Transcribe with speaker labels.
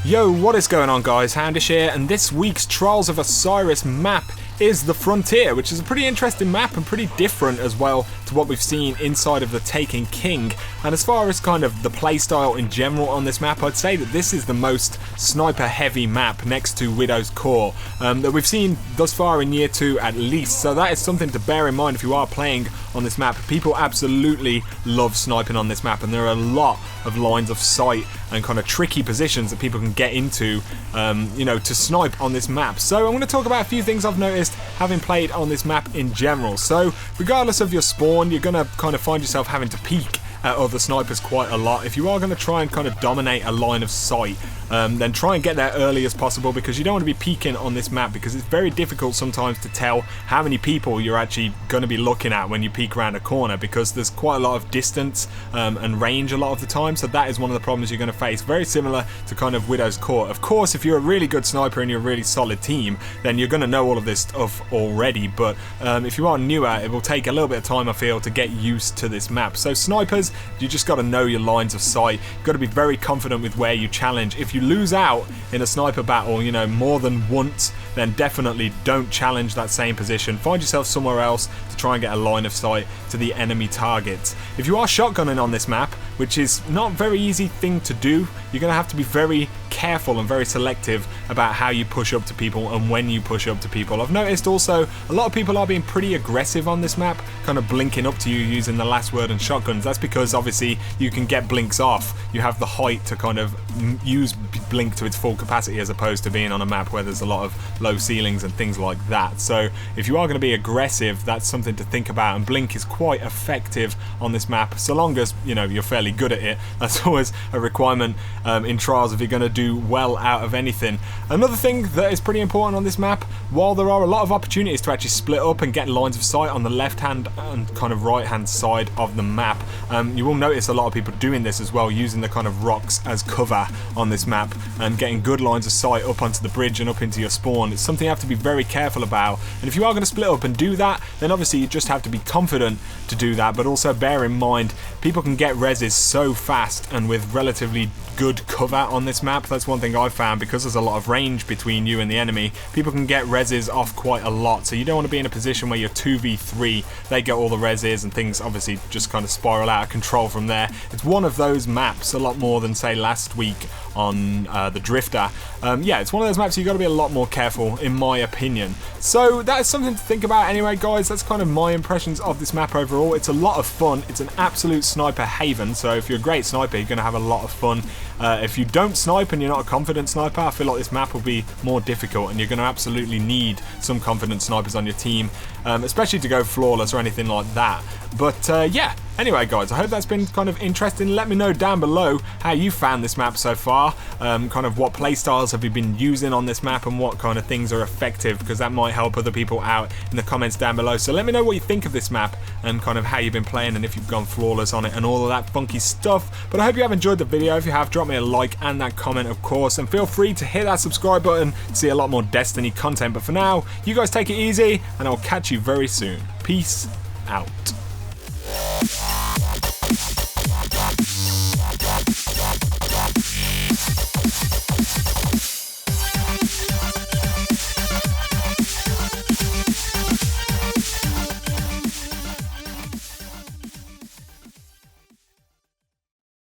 Speaker 1: Yo, what is going on guys, Houndish here, and this week's Trials of Osiris map is the Frontier, which is a pretty interesting map and pretty different as well to what we've seen inside of the Taken King. And as far as kind of the playstyle in general on this map, I'd say that this is the most sniper heavy map next to Widow's Core that we've seen thus far in Year 2 at least, so that is something to bear in mind if you are playing on this map. People absolutely love sniping on this map, and there are a lot of lines of sight and kind of tricky positions that people can get into to snipe on this map. So I'm going to talk about a few things I've noticed having played on this map in general. So regardless of your spawn, you're going to kind of find yourself having to peek at other snipers quite a lot. If you are going to try and kind of dominate a line of sight, then try and get there early as possible, because you don't want to be peeking on this map, because it's very difficult sometimes to tell how many people you're actually going to be looking at when you peek around a corner, because there's quite a lot of distance and range a lot of the time. So that is one of the problems you're going to face, very similar to kind of Widow's Core. Of course, if you're a really good sniper and you're a really solid team, then you're going to know all of this stuff already, but if you are newer, it will take a little bit of time, I feel, to get used to this map. So snipers, you just got to know your lines of sight. You've got to be very confident with where you challenge. If you lose out in a sniper battle, more than once, then definitely don't challenge that same position. Find yourself somewhere else to try and get a line of sight to the enemy targets. If you are shotgunning on this map, which is not a very easy thing to do, you're going to have to be very careful and very selective about how you push up to people and when you push up to people. I've noticed also a lot of people are being pretty aggressive on this map, kind of blinking up to you using the last word and shotguns. That's because obviously you can get blinks off. You have the height to kind of use blink to its full capacity, as opposed to being on a map where there's a lot of low ceilings and things like that. So if you are going to be aggressive, that's something to think about, and blink is quite effective on this map, so long as you're fairly good at it. That's always a requirement in trials if you're going to do well out of anything. Another thing that is pretty important on this map, while there are a lot of opportunities to actually split up and get lines of sight on the left hand and kind of right hand side of the map, you will notice a lot of people doing this as well, using the kind of rocks as cover on this map and getting good lines of sight up onto the bridge and up into your spawn. It's something you have to be very careful about, and if you are going to split up and do that, then obviously you just have to be confident to do that, but also bear in mind people can get reses so fast and with relatively good cover on this map. That's one thing I've found, because there's a lot of range between you and the enemy. People can get reses off quite a lot, so you don't want to be in a position where you're 2v3, they get all the reses and things obviously just kind of spiral out of control from there. It's one of those maps, a lot more than say last week on the Drifter. Yeah, it's one of those maps you got to be a lot more careful, in my opinion. So that is something to think about anyway, guys. That's kind of my impressions of this map overall. It's a lot of fun. It's an absolute sniper haven, so if you're a great sniper, you're going to have a lot of fun. If you don't snipe and you're not a confident sniper, I feel like this map will be more difficult, and you're going to absolutely need some confident snipers on your team, especially to go flawless or anything like that. But yeah, anyway guys, I hope that's been kind of interesting. Let me know down below how you found this map so far, kind of what playstyles have you been using on this map and what kind of things are effective, because that might help other people out in the comments down below. So let me know what you think of this map and kind of how you've been playing, and if you've gone flawless on it and all of that funky stuff. But I hope you have enjoyed the video. If you have, drop me a like and that comment, of course, and feel free to hit that subscribe button to see a lot more Destiny content. But for now, you guys take it easy, and I'll catch you very soon. Peace out.